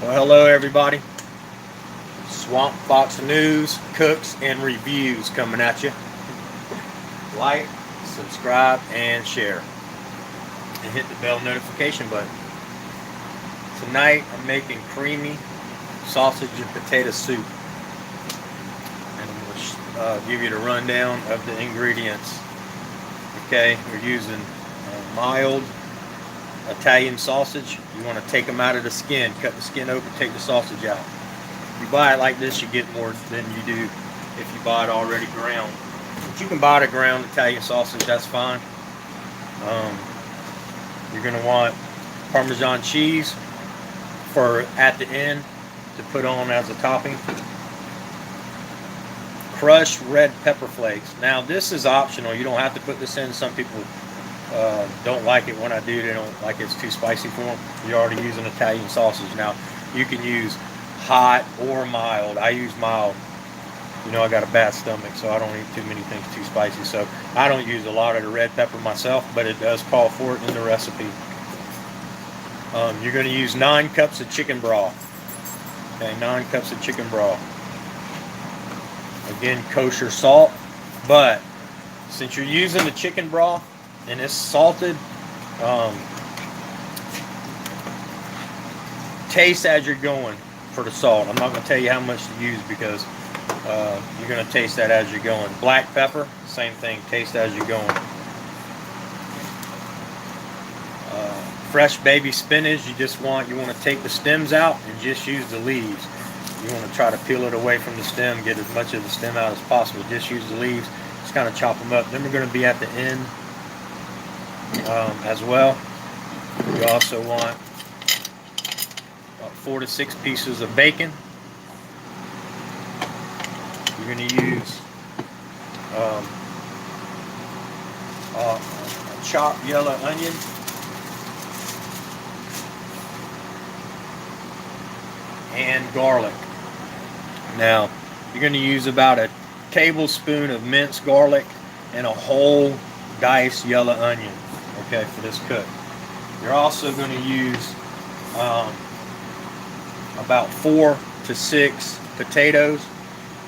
Well, hello everybody. Swamp Fox News, cooks, and reviews coming at you. Like, subscribe, and share. And hit the bell notification button. Tonight I'm making creamy sausage and potato soup. And I'm going to give you the rundown of the ingredients. Okay, we're using mild Italian sausage. You want to take them out of the skin, cut the skin open, take the sausage out. If you buy it like this, you get more than you do if you buy it already ground. But you can buy the ground Italian sausage, that's fine. You're going to want Parmesan cheese for at the end to put on as a topping. Crushed red pepper flakes. Now this is optional. You don't have to put this in. Some people don't like it when I do. They don't like it's too spicy for them. You're already using Italian sausage. Now you can use hot or mild. I use mild. You know, I got a bad stomach, so I don't eat too many things too spicy. So I don't use a lot of the red pepper myself, but it does call for it in the recipe. You're going to use 9 cups of chicken broth. Okay, 9 cups of chicken broth. Again, kosher salt, but since you're using the chicken broth and it's salted, taste as you're going for the salt. I'm not going to tell you how much to use because you're going to taste that as you're going. Black pepper, same thing, taste as you're going. Fresh baby spinach, you want to take the stems out and just use the leaves. You want to try to peel it away from the stem, get as much of the stem out as possible. Just use the leaves, just kind of chop them up. Then we're going to be at the end as well. You also want 4 to 6 pieces of bacon. You're going to use a chopped yellow onion, and garlic. Now, you're going to use about a tablespoon of minced garlic and a whole diced yellow onion, okay, for this cook. You're also going to use about 4 to 6 potatoes,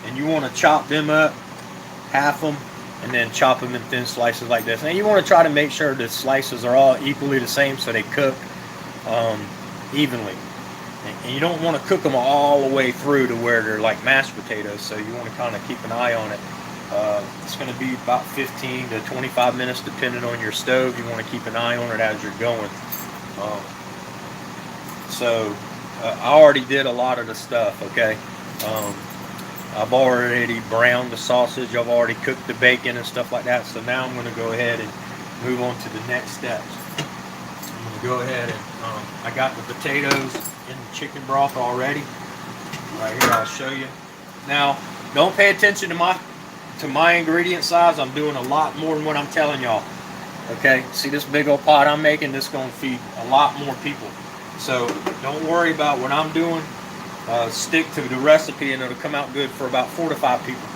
and you want to chop them up, half them, and then chop them in thin slices like this. Now, you want to try to make sure the slices are all equally the same so they cook evenly. And you don't want to cook them all the way through to where they're like mashed potatoes, so you want to kind of keep an eye on it. It's going to be about 15 to 25 minutes depending on your stove. You want to keep an eye on it as you're going. I already did a lot of the stuff, okay? I've already browned the sausage. I've already cooked the bacon and stuff like that. So now I'm going to go ahead and move on to the next steps. I'm going to go ahead and I got the potatoes in the chicken broth already. Right here, I'll show you. Now, don't pay attention to my ingredient size. I'm doing a lot more than what I'm telling y'all. Okay, see this big old pot I'm making? This is going to feed a lot more people. So don't worry about what I'm doing. Stick to the recipe and it'll come out good for about 4 to 5 people.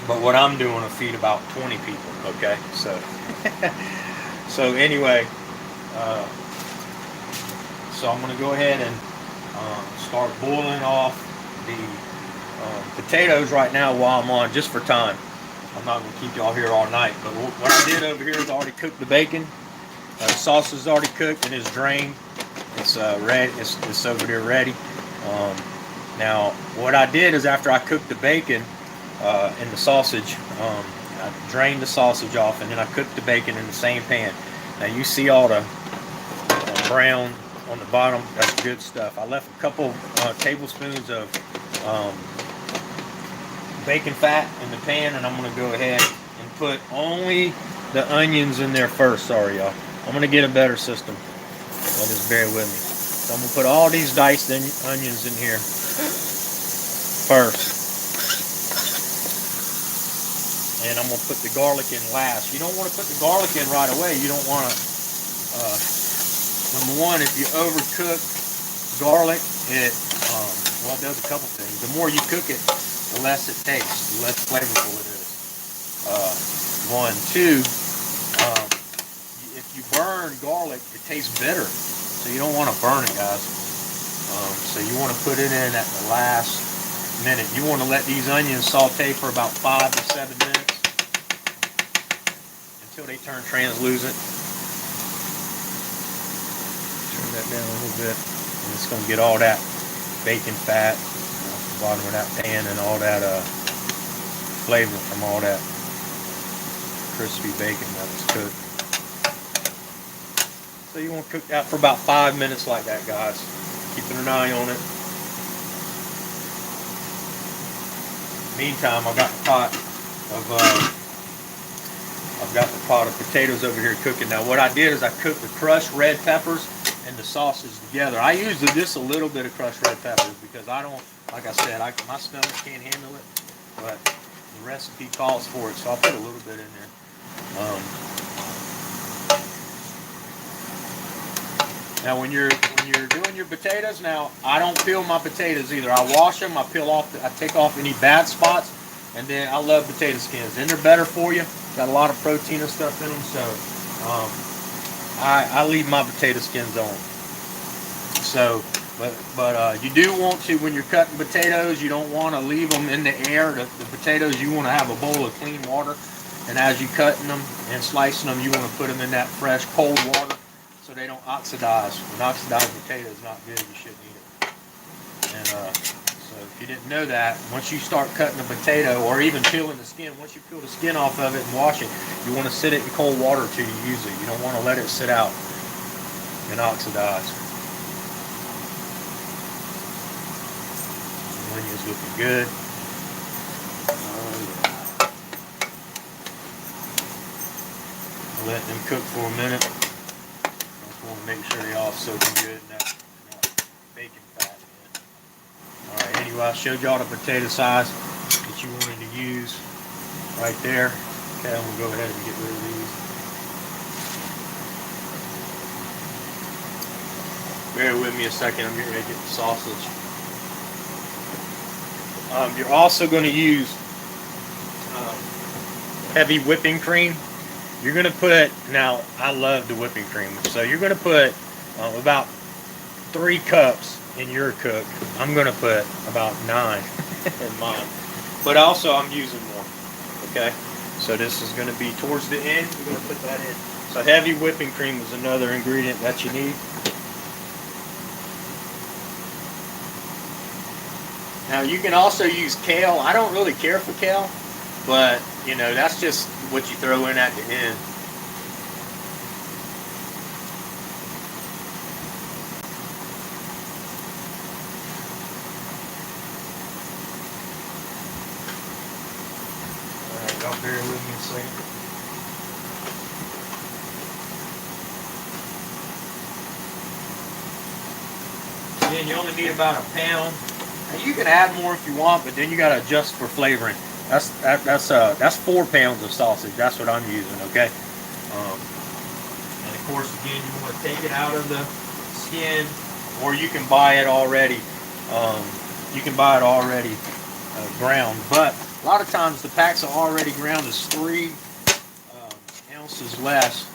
But what I'm doing will feed about 20 people. Okay, so anyway, so I'm going to go ahead and start boiling off the potatoes right now while I'm on, just for time. I'm not going to keep y'all here all night. But what I did over here is already cooked the bacon. The sausage is already cooked and it's drained. It's ready. It's over there ready. Now, what I did is after I cooked the bacon and the sausage, I drained the sausage off and then I cooked the bacon in the same pan. Now you see all the brown on the bottom. That's good stuff. I left a couple tablespoons of bacon fat in the pan, and I'm going to go ahead and put only the onions in there first. Sorry, y'all. I'm going to get a better system. So just bear with me. So I'm going to put all these diced onions in here first. And I'm going to put the garlic in last. You don't want to put the garlic in right away. You don't want to, number one, if you overcook garlic, it does a couple things. The more you cook it, the less it tastes, the less flavorful it is. One. Two, if you burn garlic, it tastes bitter. So you don't want to burn it, guys. So you want to put it in at the last minute. You want to let these onions saute for about 5 to 7 minutes until they turn translucent. Turn that down a little bit, and it's going to get all that bacon fat off the bottom of that pan and all that flavor from all that crispy bacon that was cooked. So you want to cook that for about 5 minutes like that, guys. Keeping an eye on it. Meantime, I've got the pot of potatoes over here cooking. Now what I did is I cooked the crushed red peppers and the sausage together. I used just a little bit of crushed red peppers because I don't, like I said, my stomach can't handle it, but the recipe calls for it, so I'll put a little bit in there. Now when you're doing your potatoes, now I don't peel my potatoes either. I wash them, I take off any bad spots, and then I love potato skins. And they're better for you. Got a lot of protein and stuff in them, so I leave my potato skins on. So, but you do want to, when you're cutting potatoes, you don't want to leave them in the air. The potatoes, you want to have a bowl of clean water, and as you're cutting them and slicing them, you want to put them in that fresh, cold water, so they don't oxidize. An oxidized potato is not good. You shouldn't eat it. And so if you didn't know that, once you start cutting a potato or even peeling the skin, once you peel the skin off of it and wash it, you want to sit it in cold water till you use it. You don't want to let it sit out and oxidize. The onion's looking good. I'll let them cook for a minute. Want to make sure they all soaking good in that bacon fat. Alright, anyway, I showed y'all the potato size that you wanted to use right there. Okay, I'm going to go ahead and get rid of these. Bear with me a second, I'm getting ready to get the sausage. You're also going to use heavy whipping cream. You're going to put, now I love the whipping cream, so you're going to put about 3 cups in your cook. I'm going to put about 9 in mine, but also I'm using more, okay? So this is going to be towards the end, you're going to put that in. So heavy whipping cream is another ingredient that you need. Now you can also use kale. I don't really care for kale, but you know, that's just what you throw in at the end. Alright, y'all bear with me a second. Then you only need about a pound. Now you can add more if you want, but then you got to adjust for flavoring. That's 4 pounds of sausage. That's what I'm using, okay? And of course, again, you want to take it out of the skin, or you can buy it already. Ground, but a lot of times the packs are already ground is 3 ounces less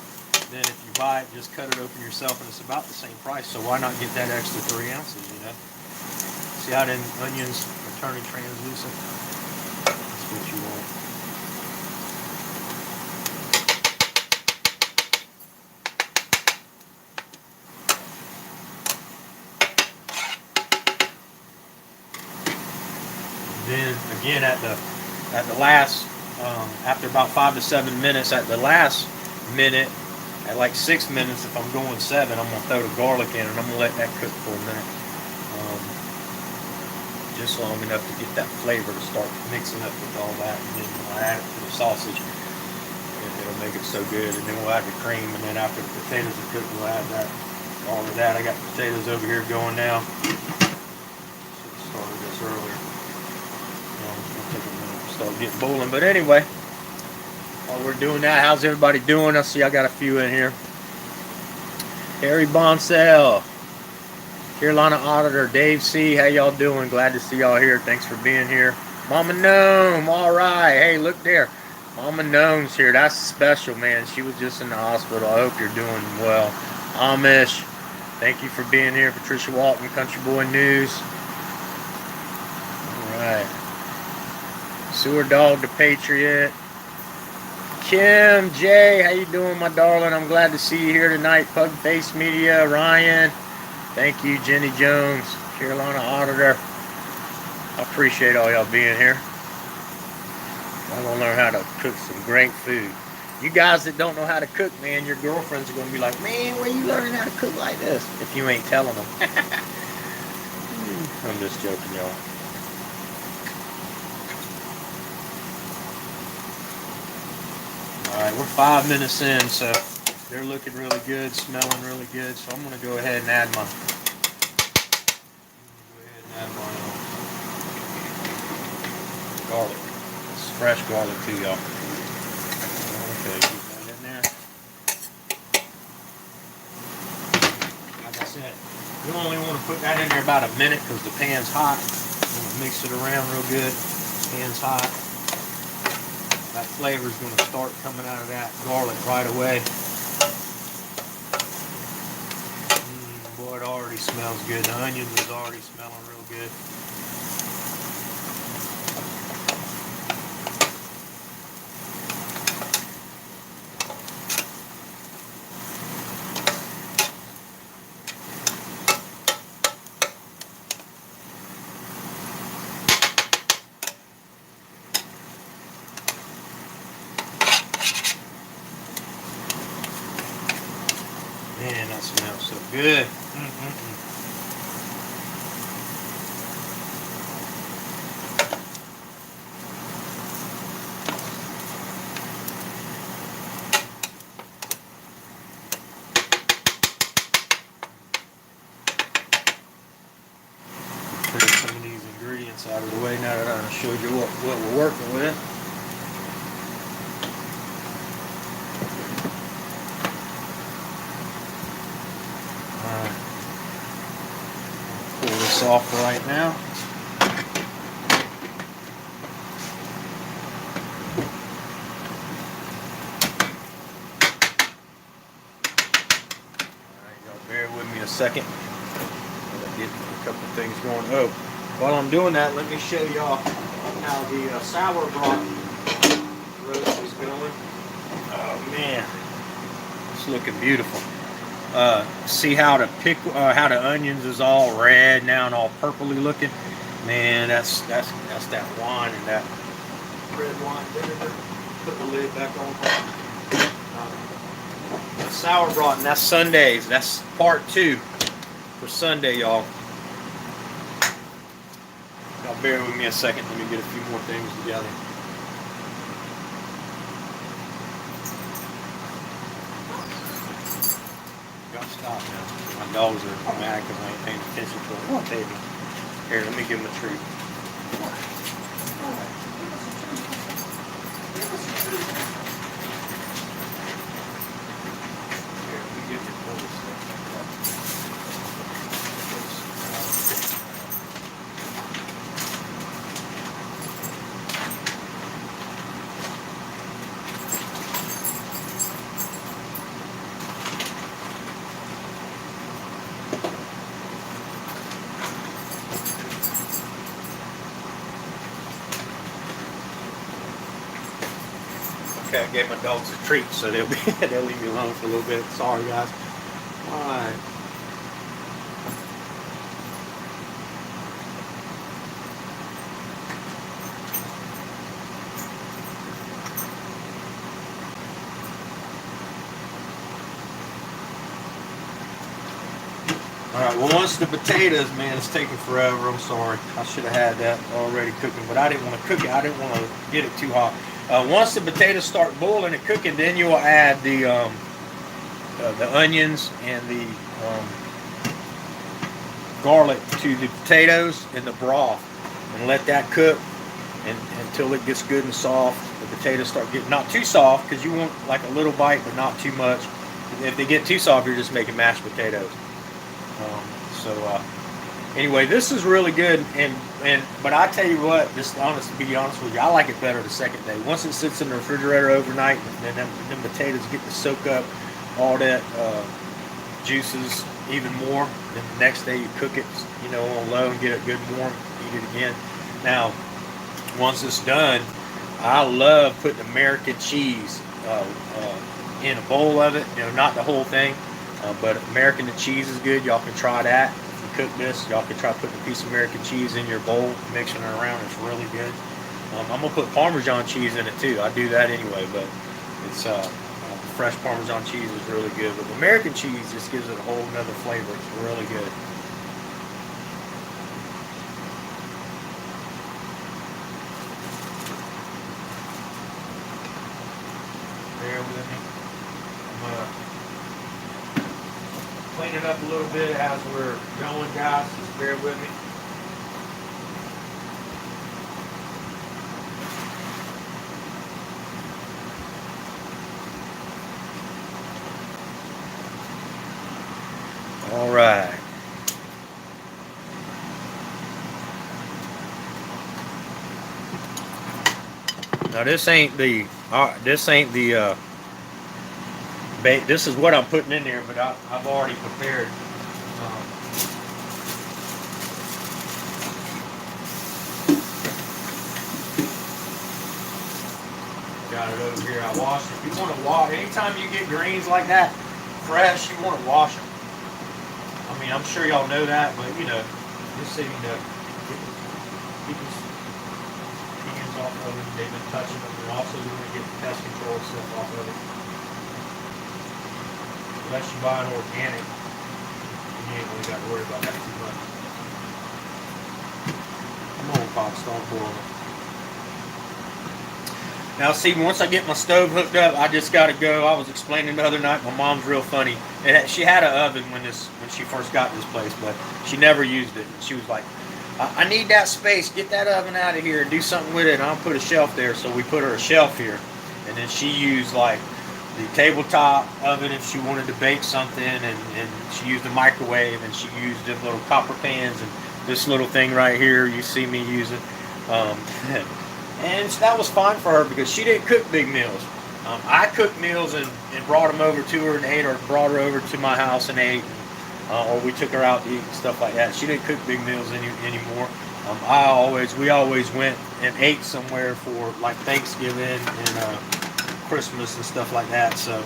than if you buy it, just cut it open yourself, and it's about the same price. So why not get that extra 3 ounces? You know. See how the onions are turning translucent? That's what you want. Then again at the last after about 5 to 7 minutes, at the last minute, at like 6 minutes, if I'm going 7, I'm gonna throw the garlic in and I'm gonna let that cook for a minute. Just long enough to get that flavor to start mixing up with all that, and then when I add it to the sausage, it'll make it so good. And then we'll add the cream, and then after the potatoes are cooked, we'll add all of that. I got potatoes over here going now. Should have started this earlier. It'll take a minute to start getting boiling, but anyway, while we're doing that, how's everybody doing? I see I got a few in here. Harry Bonsell, Carolina Auditor, Dave C. How y'all doing? Glad to see y'all here. Thanks for being here. Mama Gnome, all right. Hey, look there. Mama Gnome's here. That's special, man. She was just in the hospital. I hope you're doing well. Amish, Thank you for being here, Patricia Walton, Country Boy News. All right. Sewer Dog the Patriot. Kim, Jay, how you doing, my darling? I'm glad to see you here tonight. Pug Face Media, Ryan. Thank you, Jenny Jones, Carolina Auditor. I appreciate all y'all being here. I'm going to learn how to cook some great food. You guys that don't know how to cook, man, your girlfriends are going to be like, man, where you learning how to cook like this? If you ain't telling them. I'm just joking, y'all. Alright, we're 5 minutes in, so they're looking really good, smelling really good. So I'm going to go ahead and add my garlic. This is fresh garlic too, y'all. Okay, keep that in there. Like I said, you only want to put that in there about a minute because the pan's hot. Mix it around real good. Pan's hot. That flavor is going to start coming out of that garlic right away. Boy, it already smells good. The onions is already smelling real good. Man, that smells so good. Put some of these ingredients out of the way now that I showed you what we're working with. Pull this off right now. Alright, y'all bear with me a second. I'll get a couple things going. Oh, while I'm doing that, let me show y'all how the sour broth roast is going. Oh man, it's looking beautiful. See how the onions is all red now and all purpley looking. Man, that's that wine and that red wine vinegar. Put the lid back on. The sour broth, and that's Sundays. That's part 2 for Sunday, y'all. Y'all bear with me a second. Let me get a few more things together. Stop now. My dogs are mad because I ain't paying attention to them. Come on, baby. Here, let me give them a treat. Here, let me give you all this stuff. Okay, I gave my dogs a treat, so they'll leave me alone for a little bit. Sorry, guys. All right. Alright, well once the potatoes, man, it's taking forever. I'm sorry. I should have had that already cooking, but I didn't want to cook it. I didn't want to get it too hot. Once the potatoes start boiling and cooking, then you will add the onions and the garlic to the potatoes and the broth, and let that cook until it gets good and soft. The potatoes start getting not too soft because you want like a little bite, but not too much. If they get too soft, you're just making mashed potatoes. Anyway, this is really good, but I tell you what, just honest to be honest with you, I like it better the second day. Once it sits in the refrigerator overnight, and then them potatoes get to soak up all that juices even more. Then the next day you cook it, on low and get it good and warm. Eat it again. Now, once it's done, I love putting American cheese in a bowl of it. Not the whole thing, but American cheese is good. Y'all can try that. If you cook this, y'all can try putting a piece of American cheese in your bowl, mixing it around. It's really good. I'm gonna put Parmesan cheese in it too. I do that anyway, but it's fresh Parmesan cheese is really good. But American cheese just gives it a whole nother flavor. It's really good. Bear with me. I'm gonna clean it up a little bit as we're going, guys. Just bear with me. All right. Now this ain't the this is what I'm putting in there, but I've already prepared. Got it over here. I washed it. You want to wash anytime you get greens like that fresh. You want to wash them. I mean, I'm sure y'all know that, but just so you know, keep his hands off of it. They've been touching them. They're also going to get the pest control stuff off of it. Unless you buy an organic, you ain't really got to worry about that too much. Come on, Pop, start boiling. Now, see, once I get my stove hooked up, I just got to go. I was explaining the other night, my mom's real funny. She had an oven when she first got this place, but she never used it. She was like, I need that space. Get that oven out of here and do something with it, and I'll put a shelf there. So we put her a shelf here. And then she used, like, the tabletop oven if she wanted to bake something, and she used the microwave, and she used the little copper pans, and this little thing right here you see me using. And that was fine for her because she didn't cook big meals. I cooked meals and brought them over to her and ate, or brought her over to my house and ate, or we took her out to eat and stuff like that. She didn't cook big meals anymore. We always went and ate somewhere for like Thanksgiving and Christmas and stuff like that. So,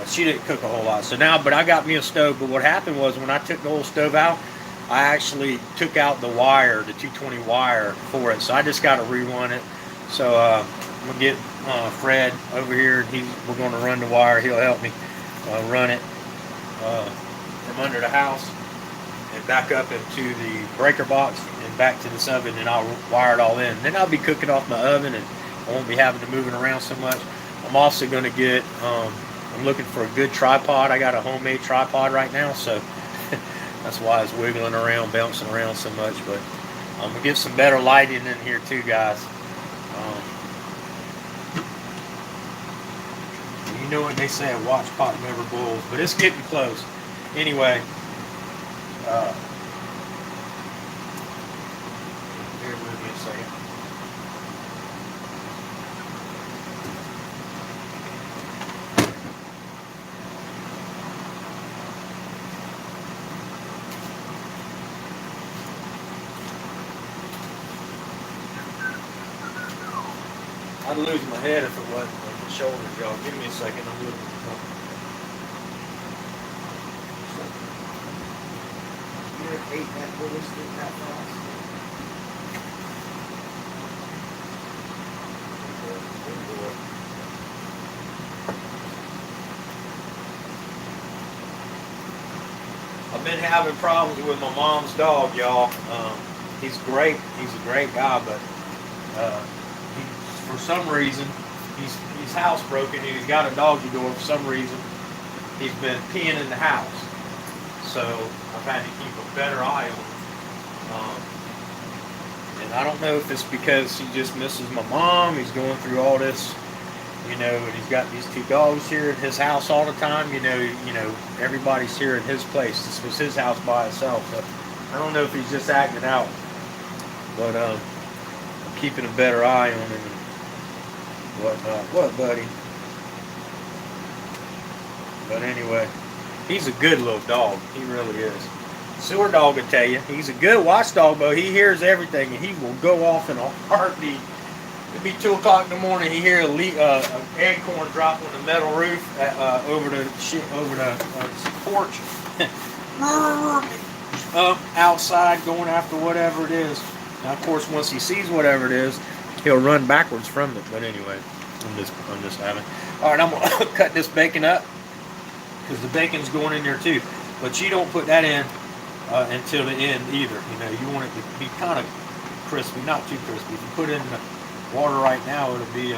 she didn't cook a whole lot. So now, but I got me a stove. But what happened was when I took the whole stove out, I actually took out the wire, the 220 wire for it. So I just got to rerun it. So I'm going to get Fred over here. We're going to run the wire. He'll help me run it from under the house and back up into the breaker box and back to this oven, and I'll wire it all in. Then I'll be cooking off my oven, and I won't be having to move it around so much. I'm also going to get, I'm looking for a good tripod. I got a homemade tripod right now, so that's why it's wiggling around, bouncing around so much. But I'm going to get some better lighting in here too, guys. You know what they say, a watch pot never boils, but it's getting close. Anyway, bear with me a second. I'd lose my head if it wasn't on my shoulders, y'all. Give me a second. I'm looking for something. You ever ate that ballistic that fast? I've been having problems with my mom's dog, y'all. He's great. He's a great guy, but for some reason, he's housebroken and he's got a doggy door. For some reason, he's been peeing in the house. So I've had to keep a better eye on him. And I don't know if it's because he just misses my mom. He's going through all this, and he's got these two dogs here at his house all the time. Everybody's here at his place. This was his house by itself. So I don't know if he's just acting out, but I'm keeping a better eye on him. What, buddy? But anyway, he's a good little dog. He really is. Sewer dog will tell you. He's a good watchdog, but he hears everything, and he will go off in a heartbeat. It'd be 2 o'clock in the morning. He hear an acorn drop on the metal roof over the porch. Outside going after whatever it is. Now, of course, once he sees whatever it is, he'll run backwards from it. But anyway, I'm just having. All right, I'm gonna cut this bacon up because the bacon's going in there too. But you don't put that in until the end either. You know, you want it to be kind of crispy, not too crispy. If you put it in the water right now, it'll be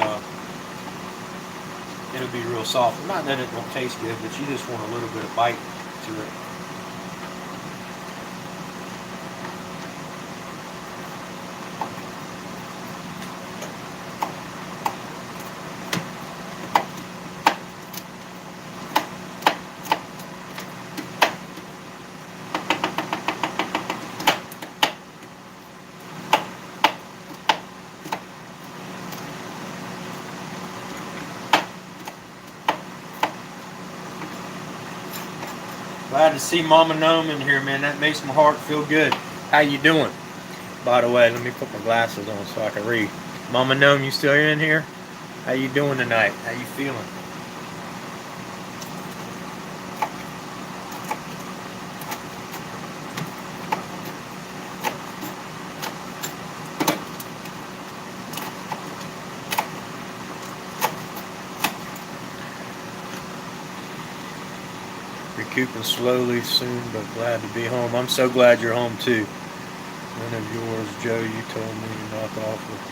real soft. Not that it won't taste good, but you just want a little bit of bite to it. Glad to see Mama Gnome in here, man. That makes my heart feel good. How you doing? By the way, let me put my glasses on so I can read. Mama Gnome, you still in here? How you doing tonight? How you feeling? Recouping slowly soon, but glad to be home. I'm so glad you're home too. One of yours, Joe, you told me to knock off with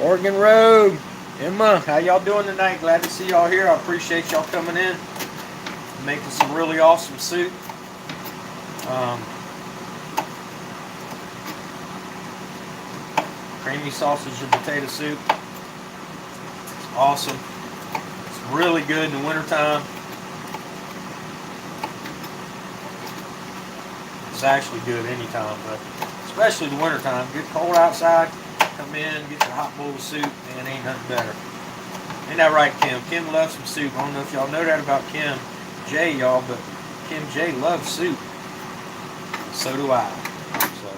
Oregon Road. Emma, how y'all doing tonight? Glad to see y'all here. I appreciate y'all coming in. Making some really awesome soup. Creamy sausage and potato soup. It's awesome. Really good in the wintertime. It's actually good anytime, but especially the wintertime. Get cold outside, come in, get your hot bowl of soup, and ain't nothing better. Ain't that right, Kim? Kim loves some soup. I don't know if y'all know that about Kim J, y'all, but Kim J loves soup. So do I. So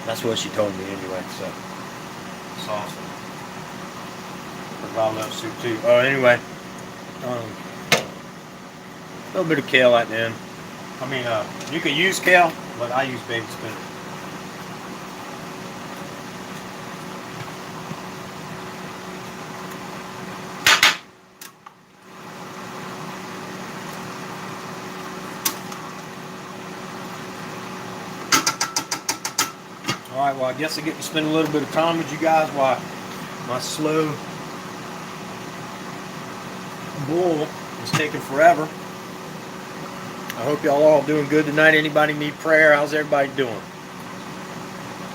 that's what she told me anyway, so it's awesome. I love soup too. Oh, anyway, a little bit of kale at the end. I mean, you can use kale, but I use baby spinach. All right, well, I guess I get to spend a little bit of time with you guys while my slow boil is taking forever. I hope y'all all doing good tonight. Anybody need prayer? How's everybody doing?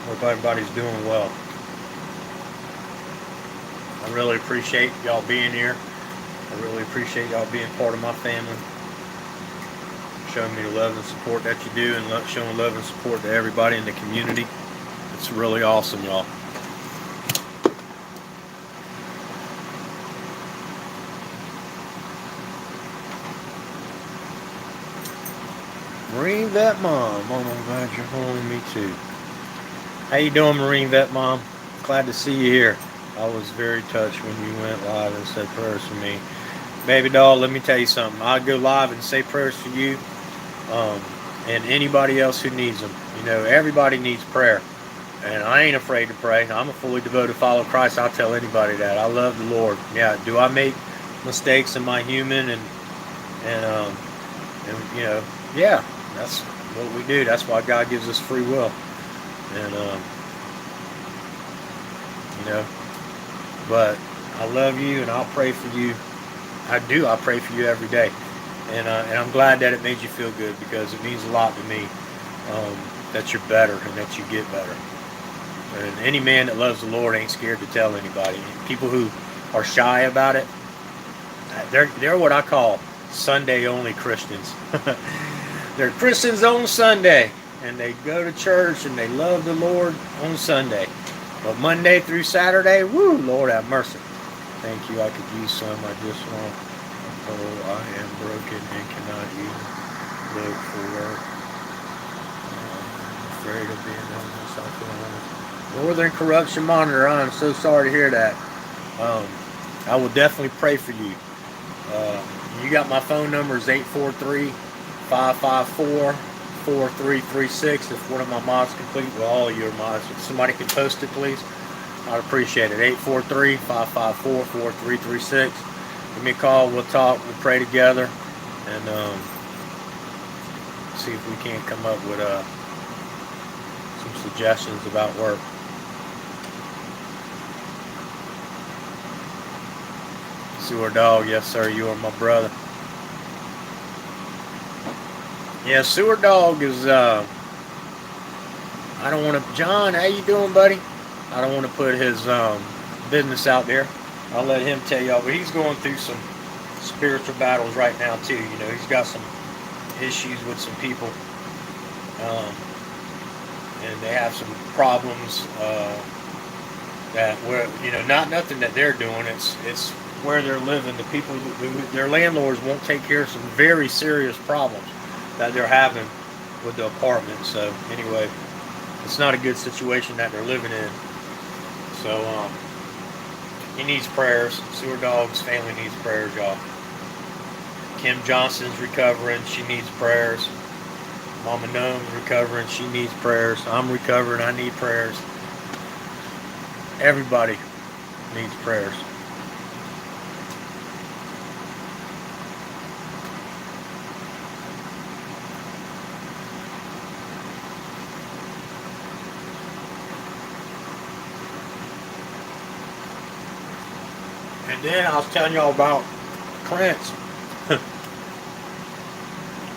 Hope everybody's doing well. I really appreciate y'all being here. I really appreciate y'all being part of my family. Showing me the love and support that you do, and showing love and support to everybody in the community. It's really awesome, y'all. Marine Vet Mom. Oh, I'm glad you're home. Me too. How you doing, Marine Vet Mom? Glad to see you here. I was very touched when you went live and said prayers for me. Baby doll, let me tell you something. I'll go live and say prayers for you and anybody else who needs them. You know, everybody needs prayer. And I ain't afraid to pray. I'm a fully devoted follower of Christ. I'll tell anybody that. I love the Lord. Yeah, do I make mistakes? Am I human? And you know, yeah. That's what we do. That's why God gives us free will. And, you know, but I love you and I'll pray for you. I do. I pray for you every day. And I'm glad that it made you feel good because it means a lot to me that you're better and that you get better. And any man that loves the Lord ain't scared to tell anybody. People who are shy about it, they're what I call Sunday-only Christians. They're Christians on Sunday, and they go to church, and they love the Lord on Sunday. But Monday through Saturday, woo, Lord have mercy. Thank you. I could use some. I just want. Oh, I am broken and cannot even look for work. I'm afraid of being homeless. I feel homeless. Northern Corruption Monitor, I'm so sorry to hear that. I will definitely pray for you. You got my phone number is 843-554-4336. If one of my mods complete, well, all of your mods, if somebody can post it, please, I'd appreciate it. 843-554-4336. Give me a call. We'll talk. We'll pray together, and see if we can't come up with some suggestions about work. Sewer Dog, yes sir, you are my brother. Yeah, Sewer Dog is, I don't want to, John, how you doing, buddy? I don't want to put his business out there. I'll let him tell y'all, but he's going through some spiritual battles right now too. You know, he's got some issues with some people, and they have some problems that where, you know, not nothing that they're doing. It's where they're living. The people, their landlords won't take care of some very serious problems that they're having with the apartment. So anyway, it's not a good situation that they're living in. So he needs prayers. Sewer Dog's family needs prayers, y'all. Kim Johnson's recovering. She needs prayers. Mama Gnome's recovering. She needs prayers. I'm recovering. I need prayers. Everybody needs prayers. And then I was telling y'all about Prince.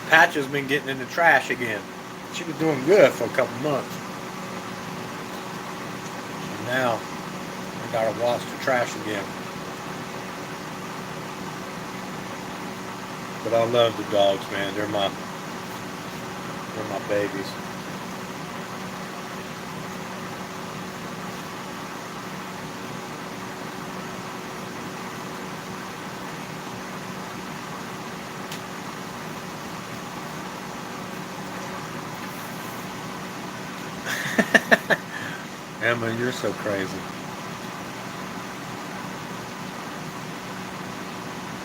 Patch has been getting in the trash again. She was doing good for a couple months. And now I gotta watch the trash again. But I love the dogs, man. They're my babies. Emma, you're so crazy.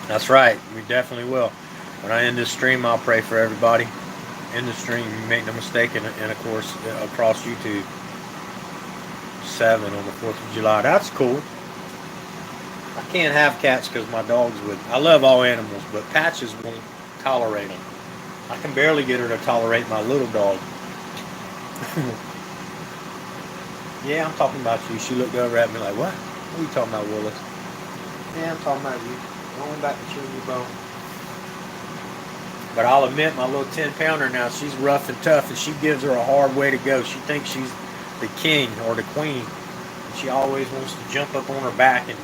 That's right. We definitely will. When I end this stream, I'll pray for everybody. In the stream, make no mistake, and of course, across YouTube. 7 on the 4th of July. That's cool. I can't have cats because my dogs would. I love all animals, but Patches won't tolerate them. I can barely get her to tolerate my little dog. Yeah, I'm talking about you. She looked over at me like, what? What are you talking about, Willis? Yeah, I'm talking about you. Going back to chewing your bone. But I'll admit, my little 10-pounder now, she's rough and tough, and she gives her a hard way to go. She thinks she's the king or the queen. And she always wants to jump up on her back and,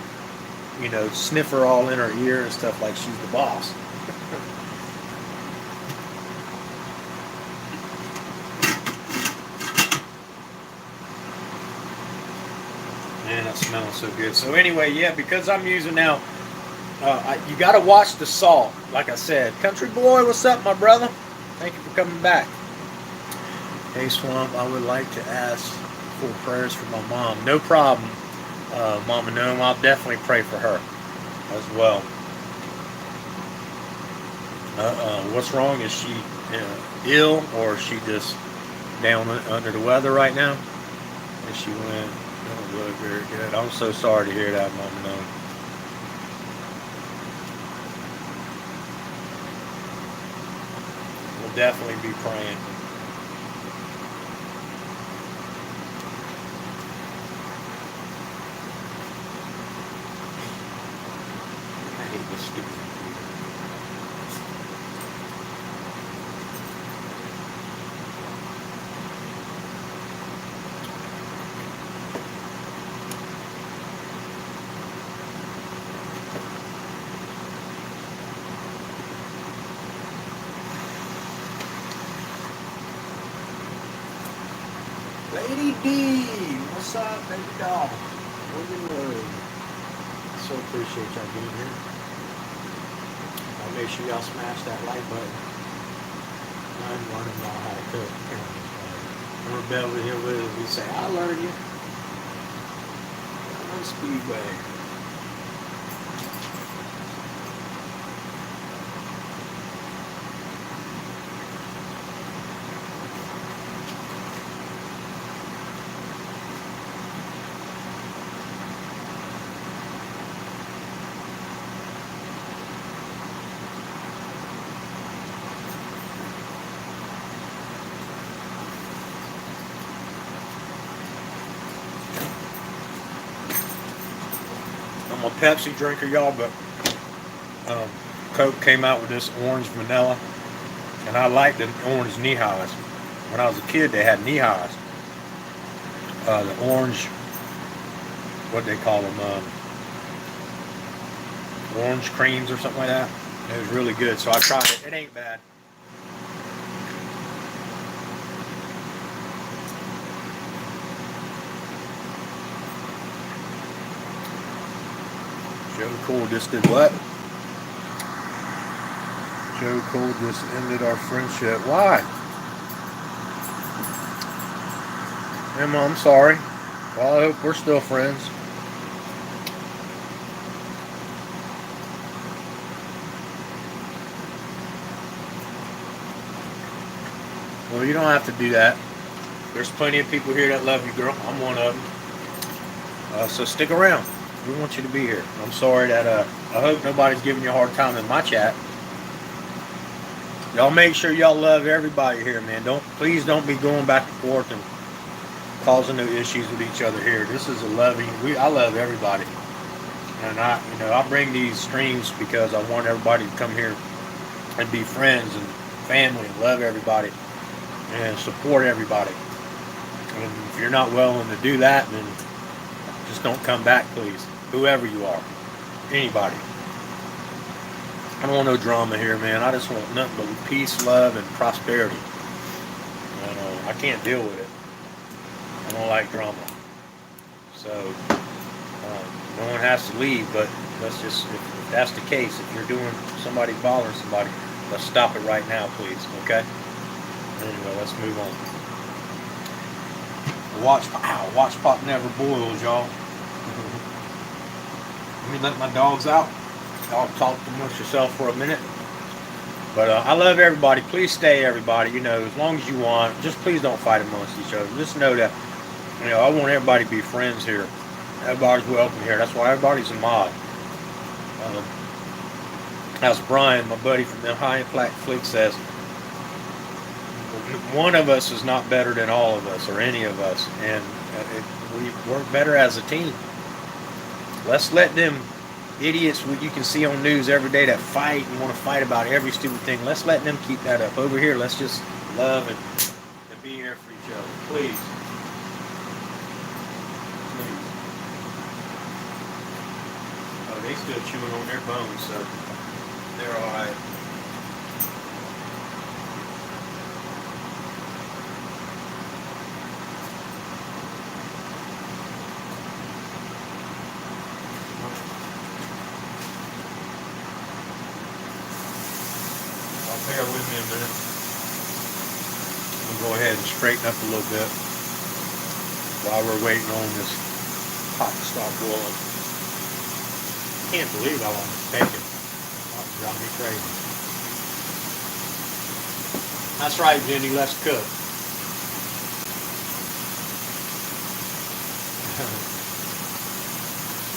you know, sniff her all in her ear and stuff like she's the boss. Man, that smells so good. So anyway, yeah, because I'm using now, you got to watch the salt. Like I said, Country Boy, what's up, my brother? Thank you for coming back. Hey, Swamp, I would like to ask for prayers for my mom. No problem, Mama Gnome. I'll definitely pray for her as well. What's wrong? Is she ill, or is she just down under the weather right now? And she went, don't look very good. I'm so sorry to hear that, Mama Gnome. We'll definitely be praying. I hate this stupid computer. Lady D, What's up, baby doll? Look at love. So appreciate y'all being here. Make sure y'all smash that like button. I'm learning y'all how to cook. Remember Beverly here with us, we say, I'll learn you. On Speedway. I'm a Pepsi drinker, y'all, but Coke came out with this orange vanilla, and I like the orange knee highs. When I was a kid, they had knee highs. The orange, what they call them, orange creams or something like that. It was really good, so I tried it. It ain't bad. Joe Cool just did what? Joe Cool just ended our friendship. Why? Emma, I'm sorry. Well, I hope we're still friends. Well, you don't have to do that. There's plenty of people here that love you, girl. I'm one of them. So stick around. We want you to be here. I'm sorry that I hope nobody's giving you a hard time in my chat. Y'all make sure y'all love everybody here, man. Please don't be going back and forth and causing no issues with each other here. This is a loving. I love everybody, and I bring these streams because I want everybody to come here and be friends and family and love everybody and support everybody. And if you're not willing to do that, then just don't come back, please. Whoever you are, anybody. I don't want no drama here, man. I just want nothing but peace, love, and prosperity. And I can't deal with it. I don't like drama. So no one has to leave, but let's just, if that's the case, if you're doing somebody bothering somebody, let's stop it right now, please. Okay? Anyway, let's move on. Watch pot never boils, y'all. Let me let my dogs out. Y'all talk amongst yourself for a minute. But I love everybody. Please stay, everybody. As long as you want. Just please don't fight amongst each other. Just know that, I want everybody to be friends here. Everybody's welcome here. That's why everybody's a mod. As Brian, my buddy from the High Impact Flick says, one of us is not better than all of us or any of us. And we work better as a team. Let's let them idiots you can see on news every day that fight and want to fight about every stupid thing. Let's let them keep that up. Over here, let's just love and be here for each other. Please. Oh, they still chewing on their bones, so they're all right. Bear with me a minute. I'm going to go ahead and straighten up a little bit while we're waiting on this pot to start boiling. Can't believe how long it's taking. That drives me crazy. That's right, Jenny. Let's cook.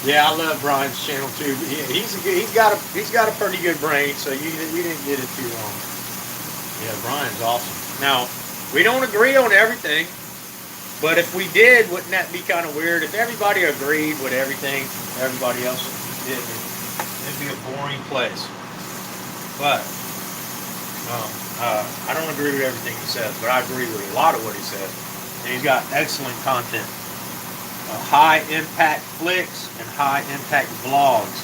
Yeah, I love Brian's channel too. He's got a pretty good brain, so you didn't get it too wrong. Yeah, Brian's awesome. Now, we don't agree on everything, but if we did, wouldn't that be kind of weird? If everybody agreed with everything everybody else did, it'd be a boring place. But I don't agree with everything he says, but I agree with a lot of what he says, and he's got excellent content. High Impact Flicks and High Impact Vlogs.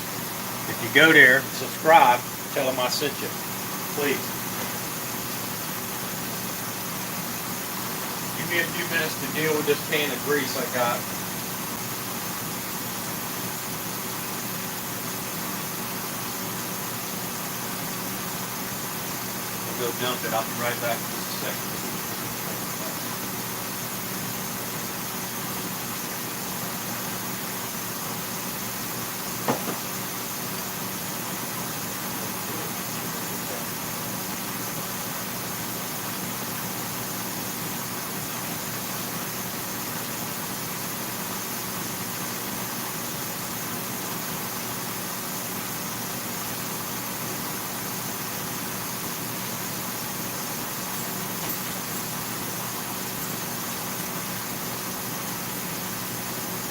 If you go there, subscribe, tell him I sent you. Please. You me a few minutes to deal with this pan of grease I got. I'll go dump it. I'll be right back in just a second.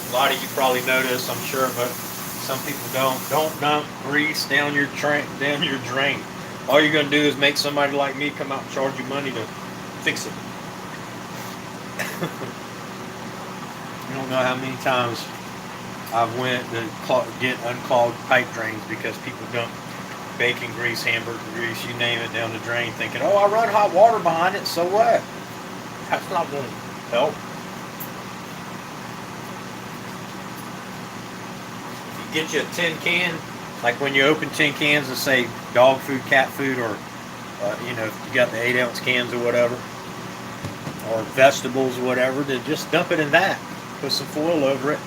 A lot of you probably know this, I'm sure, but some people don't. Don't dump grease down your drain. All you're gonna do is make somebody like me come out and charge you money to fix it. You don't know how many times I've went to get unclogged pipe drains because people dump bacon grease, hamburger grease, you name it, down the drain, thinking, "Oh, I run hot water behind it, so what?" That's not going to help. Get you a tin can, like when you open tin cans and say dog food, cat food, or you know, if you got the 8-ounce cans or whatever, or vegetables or whatever, then just dump it in that. Put some foil over it,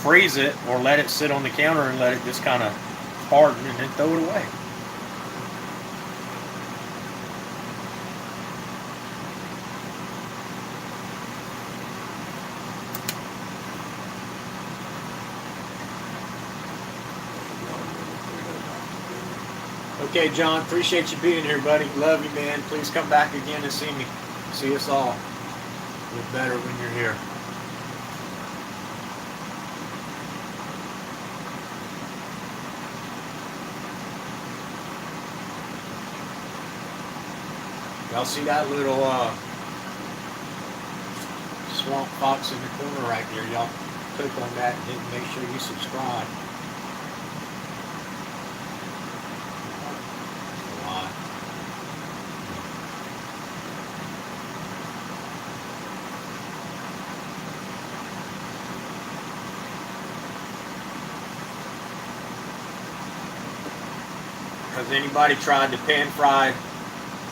freeze it, or let it sit on the counter and let it just kind of harden, and then throw it away. Okay, John, appreciate you being here, buddy. Love you, man. Please come back again and see me. See us all. Get better when you're here. Y'all see that little swamp fox in the corner right there? Y'all click on that and make sure you subscribe. Has anybody tried to pan fry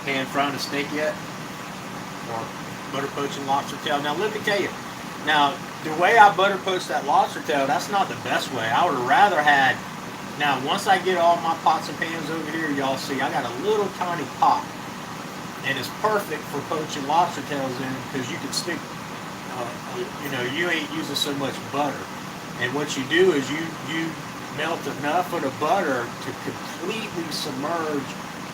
a steak yet? Or butter poaching lobster tail? Now let me tell you, now the way I butter poach that lobster tail, that's not the best way. I would have rather had, now once I get all my pots and pans over here, y'all see I got a little tiny pot. And it's perfect for poaching lobster tails in because you can stick, you know, you ain't using so much butter. And what you do is you melt enough of the butter to completely submerge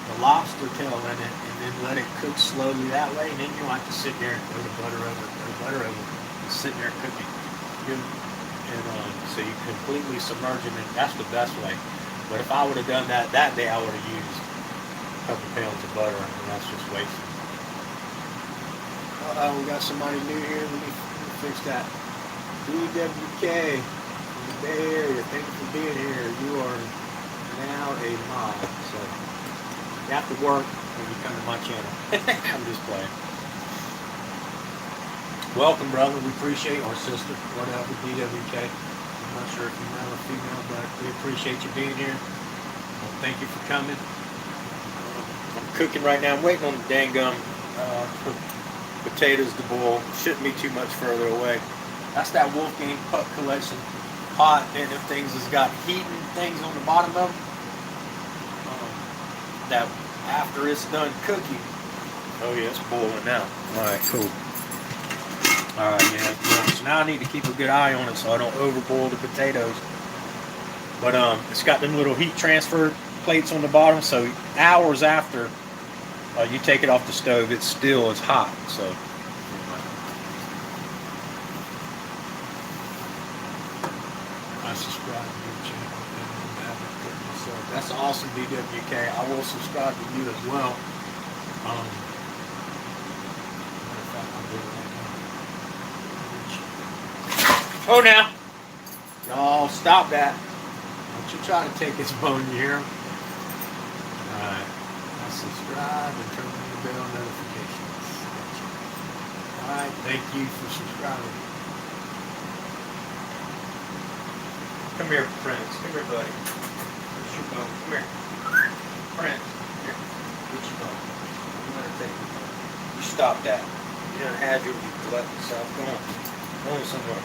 the lobster tail in it, and then let it cook slowly that way. And then you don't have to sit there and throw the butter over, and sit there cooking. And so you completely submerge it, and that's the best way. But if I would have done that day, I would have used a couple pounds of butter, and that's just wasted. We got somebody new here. Let me fix that. BWK. Bay Area, thank you for being here. You are now a mod, so you have to work when you come to my channel. I'm just playing. Welcome, brother. We appreciate, or sister, whatever, BWK. I'm not sure if you're male or female, but we appreciate you being here. Well, thank you for coming. I'm cooking right now. I'm waiting on the dang gum potatoes to boil. Shouldn't be too much further away. That's that Wolfgang Puck collection pot, and them things has got heating things on the bottom of them. That after it's done cooking, oh yeah, it's boiling now. All right, cool. All right, yeah. So now I need to keep a good eye on it so I don't overboil the potatoes. But it's got them little heat transfer plates on the bottom, so hours after you take it off the stove, it still is hot. So. Subscribe to your channel and haven't put myself. That's awesome, BWK. I will subscribe to you as well. Oh, now, y'all stop that! Don't you try to take its bone here. All right, now subscribe and turn on the bell notifications. Thank you for subscribing. Come here, Prince. Come here, buddy. Where's your bone? Come here. Prince. Here. Get your bone. I'm going to take your bone. You stop that. You done had your let yourself go on. Go on somewhere.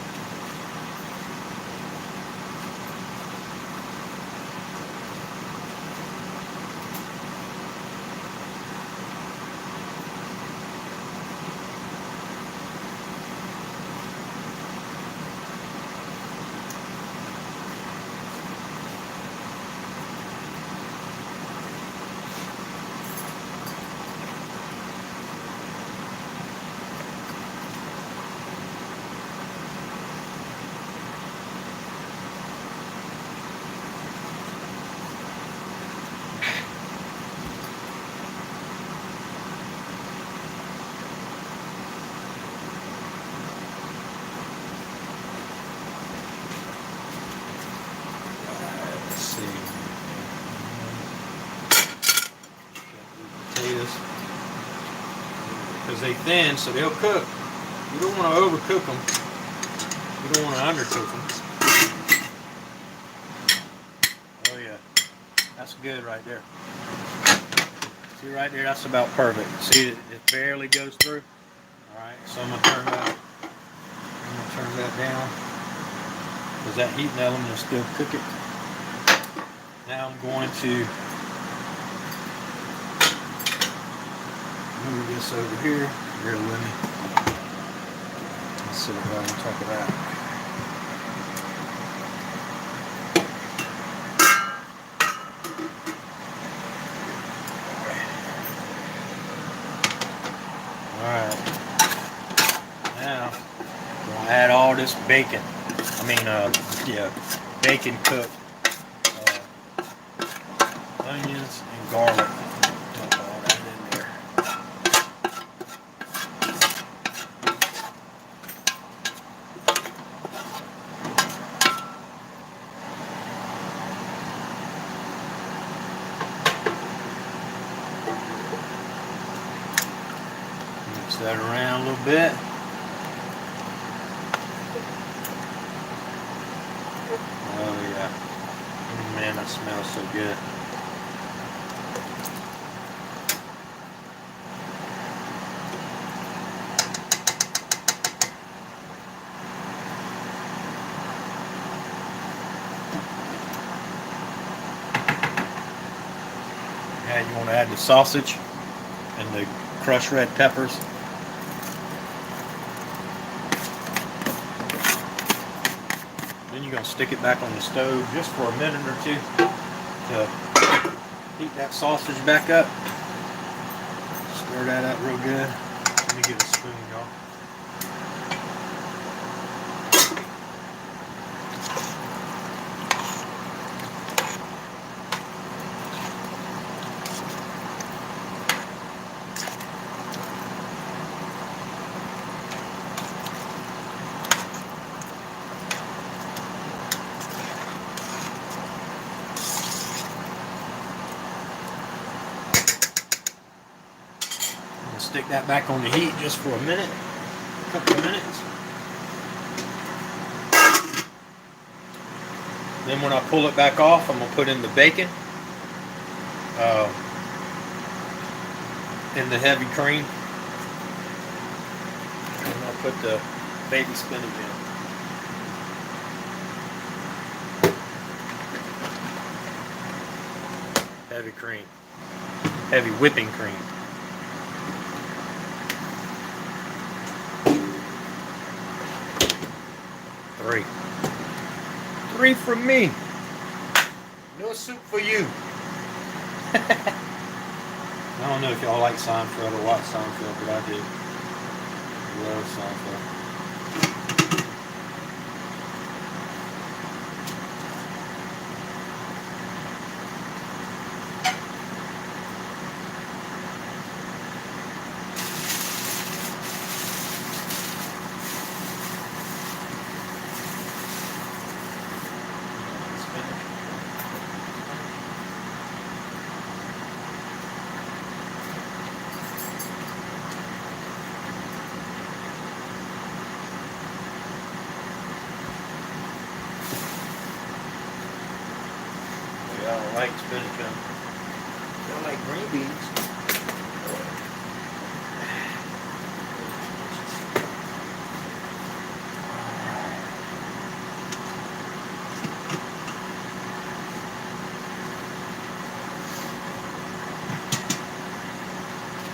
Potatoes, because they thin, so they'll cook. You don't want to overcook them. You don't want to undercook them. Oh yeah, that's good right there. See right there, that's about perfect. See, it barely goes through. All right, so I'm gonna turn that down, because that heating element will still cook it. Now I'm going to move this over here. Bear with me. Let's sit it right on top of that. Alright. Now, I'm going to add all this bacon. Bacon cooked. Onions and garlic. Mix that around a little bit. Oh yeah. Man, that smells so good. Now you want to add the sausage and the crushed red peppers. Then you're going to stick it back on the stove just for a minute or two to heat that sausage back up. Stir that up real good. Let me get a spoon, y'all. Stick that back on the heat just for a minute, a couple of minutes. Then when I pull it back off, I'm going to put in the bacon and the heavy cream. And I'll put the baby spinach in. Heavy cream. Heavy whipping cream. Three from me. No soup for you. I don't know if y'all like Seinfeld or watch Seinfeld, but I do. Love Seinfeld. like spinach on. I like green beans.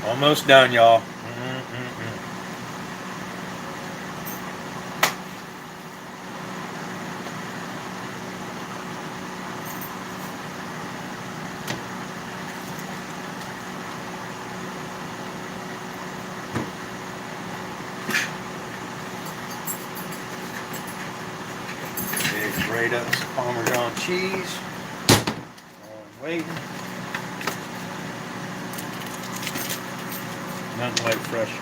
Almost done, y'all. Grate up some Parmesan cheese. I'm waiting. Nothing like fresh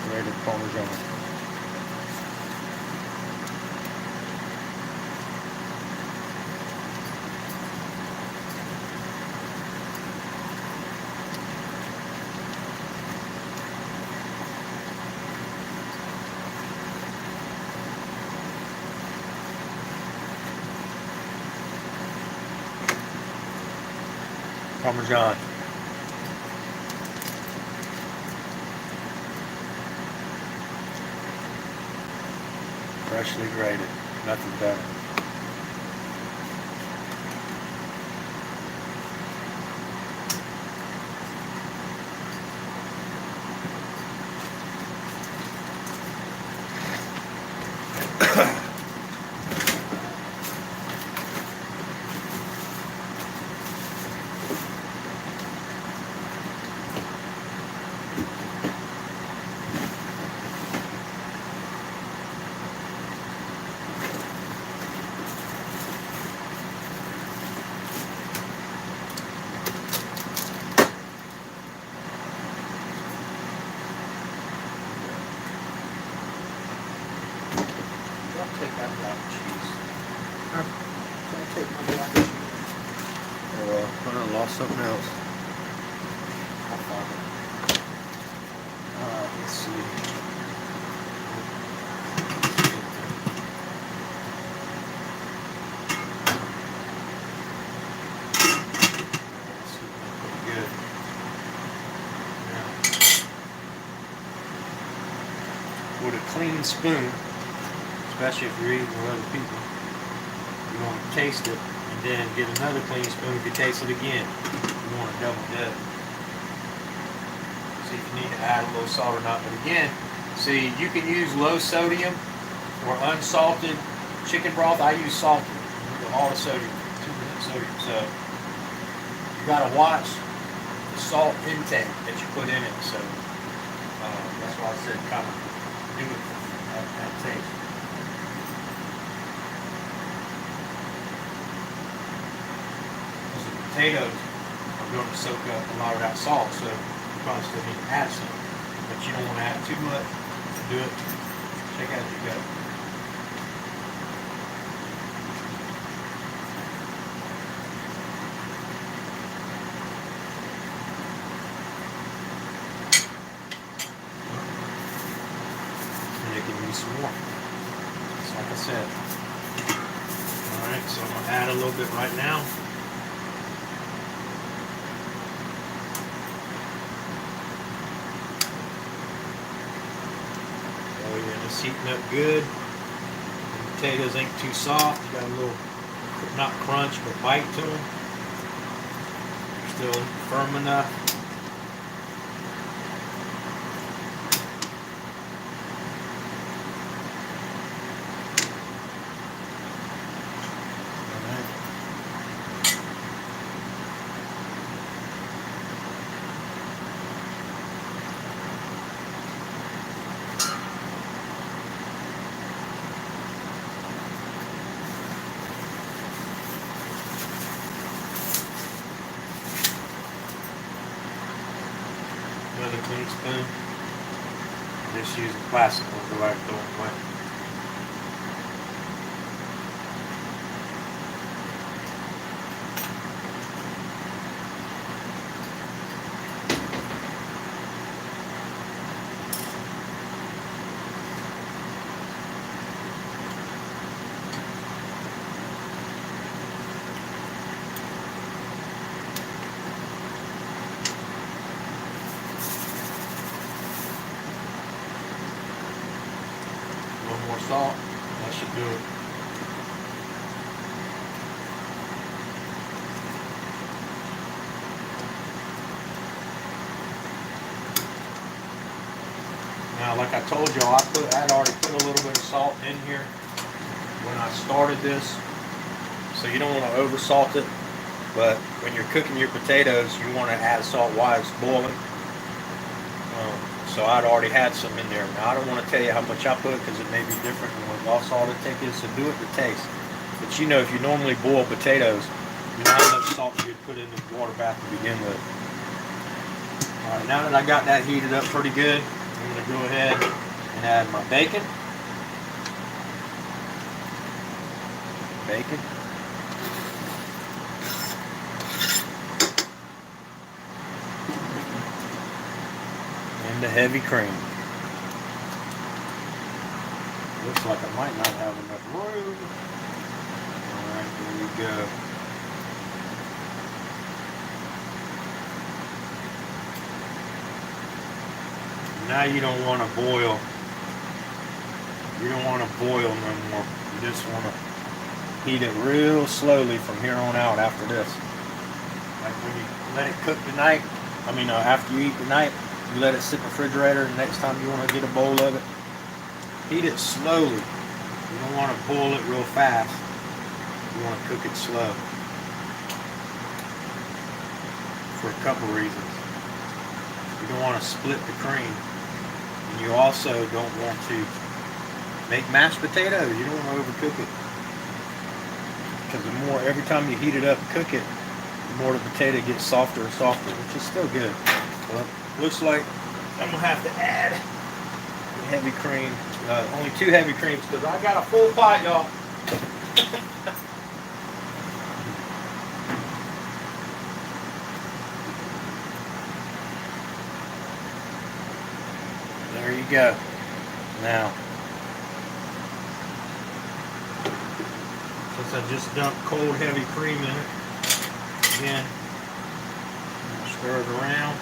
grated Parmesan. Parmesan. Freshly grated. Nothing better. Take that block of cheese. I'll take my block of cheese. Oh, I lost something else. I found it. Let's see. Pretty good. Now, with a clean spoon, especially if you're eating with other people, you want to taste it and then get another clean spoon to taste it again. You want to double dip. See if you need to add a little salt or not. But again, see, you can use low sodium or unsalted chicken broth. I use salted, all the sodium, 2% sodium. So you got to watch the salt intake that you put in it. So that's why I said kind of do it at that taste. Potatoes are going to soak up a lot of that salt, so you probably still need to add some. But you don't want to add too much. Do it. Check out as you go. And you can use some more. Just like I said. Alright, so I'm going to add a little bit right now. It's heating up good. The potatoes ain't too soft. You got a little, not crunch, but bite to them. They're still firm enough. Another clean spoon. Just use a plastic one so I can throw it away. more salt. That should do it. Now, like I told y'all, I'd already put a little bit of salt in here when I started this. So you don't want to over salt it, but when you're cooking your potatoes, you want to add salt while it's boiling. So I'd already had some in there. Now I don't want to tell you how much I put because it may be different than what raw salt it takes. So do it to taste. But you know, if you normally boil potatoes, you know how much salt you'd put in the water bath to begin with. All right, now that I got that heated up pretty good, I'm going to go ahead and add my bacon. And the heavy cream. Looks like I might not have enough room. Alright, here we go. Now you don't want to boil. You don't want to boil no more. You just want to heat it real slowly from here on out after this. Like when you let it cook tonight, after you eat tonight, you let it sit in the refrigerator, and next time you want to get a bowl of it, heat it slowly. You don't want to boil it real fast. You want to cook it slow. For a couple reasons. You don't want to split the cream. And you also don't want to make mashed potatoes. You don't want to overcook it. Because every time you heat it up and cook it, the more the potato gets softer and softer, which is still good. Well, looks like I'm going to have to add the heavy cream. Only 2 heavy creams because I got a full pot, y'all. There you go. Now, since I just dumped cold heavy cream in it, again, stir it around.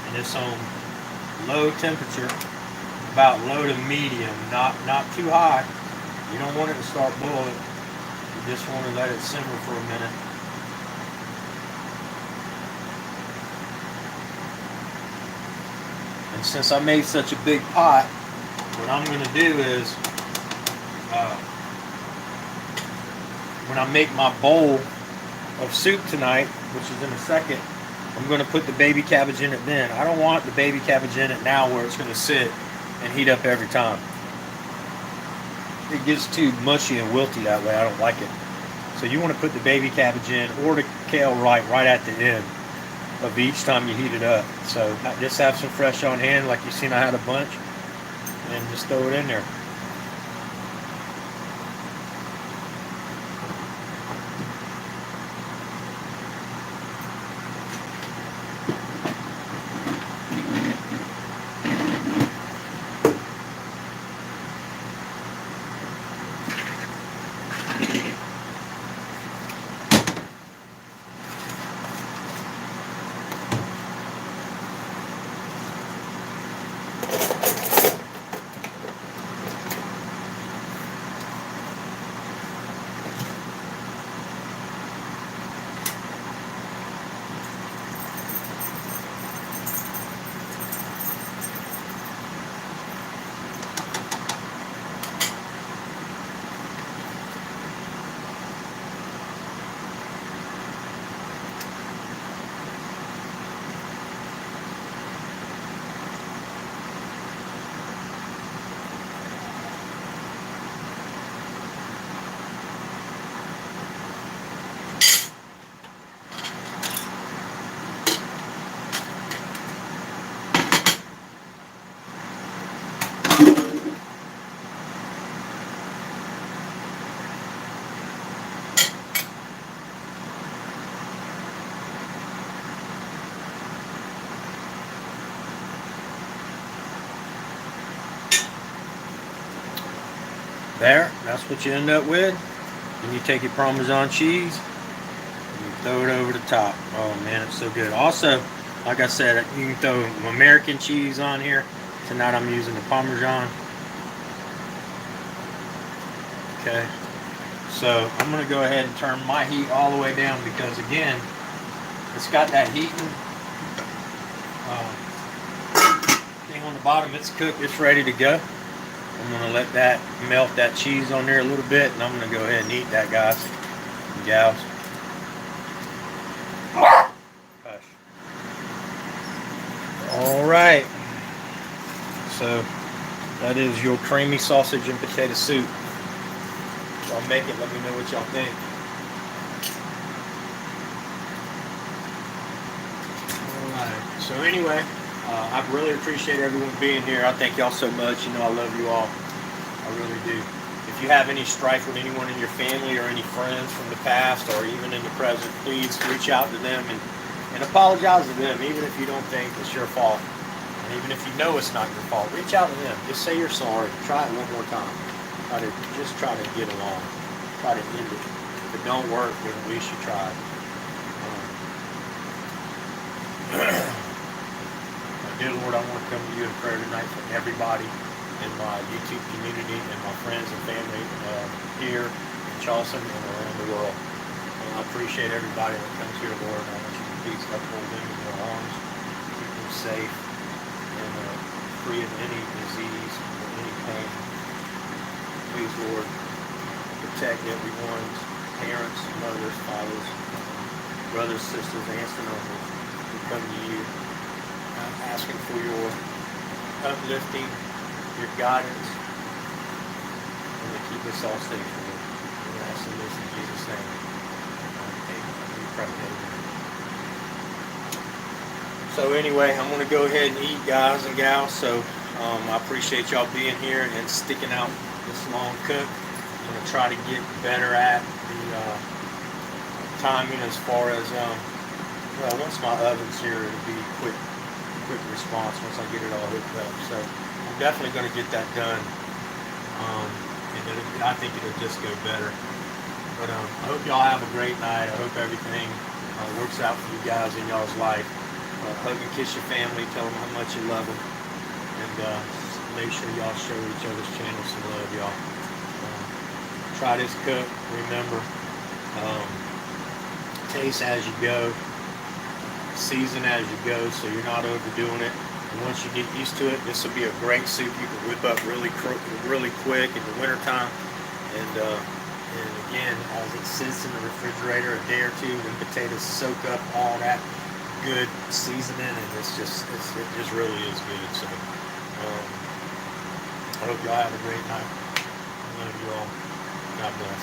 And it's on low temperature, about low to medium, not too high. You don't want it to start boiling. You just want to let it simmer for a minute. And since I made such a big pot, what I'm going to do is, when I make my bowl of soup tonight, which is in a second, I'm going to put the baby cabbage in it then. I don't want the baby cabbage in it now where it's going to sit and heat up every time. It gets too mushy and wilty that way. I don't like it. So you want to put the baby cabbage in or the kale right at the end of each time you heat it up. So just have some fresh on hand like you've seen I had a bunch and just throw it in there. There, that's what you end up with. Then you take your Parmesan cheese and you throw it over the top. Oh man, it's so good. Also, like I said, you can throw American cheese on here. Tonight I'm using the Parmesan. Okay. So I'm going to go ahead and turn my heat all the way down because, again, it's got that heating thing on the bottom. It's cooked. It's ready to go. I'm going to let that melt that cheese on there a little bit, and I'm going to go ahead and eat that, guys and gals. Hush. All right. So that is your creamy sausage and potato soup. Y'all make it. Let me know what y'all think. Alright. So anyway, I really appreciate everyone being here. I thank y'all so much. You know I love you all. I really do. If you have any strife with anyone in your family or any friends from the past or even in the present, please reach out to them and apologize to them, even if you don't think it's your fault. And even if you know it's not your fault, reach out to them. Just say you're sorry. Try it one more time. Try to get along. Try to end it. If it don't work, then at least you tried. Dear Lord, I want to come to you in prayer tonight for everybody in my YouTube community and my friends and family here in Charleston and around the world. I appreciate everybody that comes here, Lord. I want you to please uphold them in your arms, keep them safe and free of any disease or any pain. Please, Lord, protect everyone's parents, mothers, fathers, brothers, sisters, aunts, and uncles who come to you. I'm asking for your uplifting, your guidance, and to keep us all safe, Lord. We're asking this in Jesus' name. Amen. We pray. Amen. So anyway, I'm going to go ahead and eat, guys and gals. So I appreciate y'all being here and sticking out this long cook. I'm going to try to get better at the timing as far as, well, once my oven's here, it'll be quick response once I get it all hooked up. So I'm definitely going to get that done, and I think it'll just go better. But I hope y'all have a great night. I hope everything works out for you guys in y'all's life. Hug and kiss your family. Tell them how much you love them, and make sure y'all show each other's channels some love, y'all. Try this cook. Remember, taste as you go. Season as you go, so you're not overdoing it. And once you get used to it, this will be a great soup you can whip up really quick in the wintertime. And again, as it sits in the refrigerator a day or two, the potatoes soak up all that good seasoning, and it just really is good. So I hope y'all have a great night. I love you all. God bless.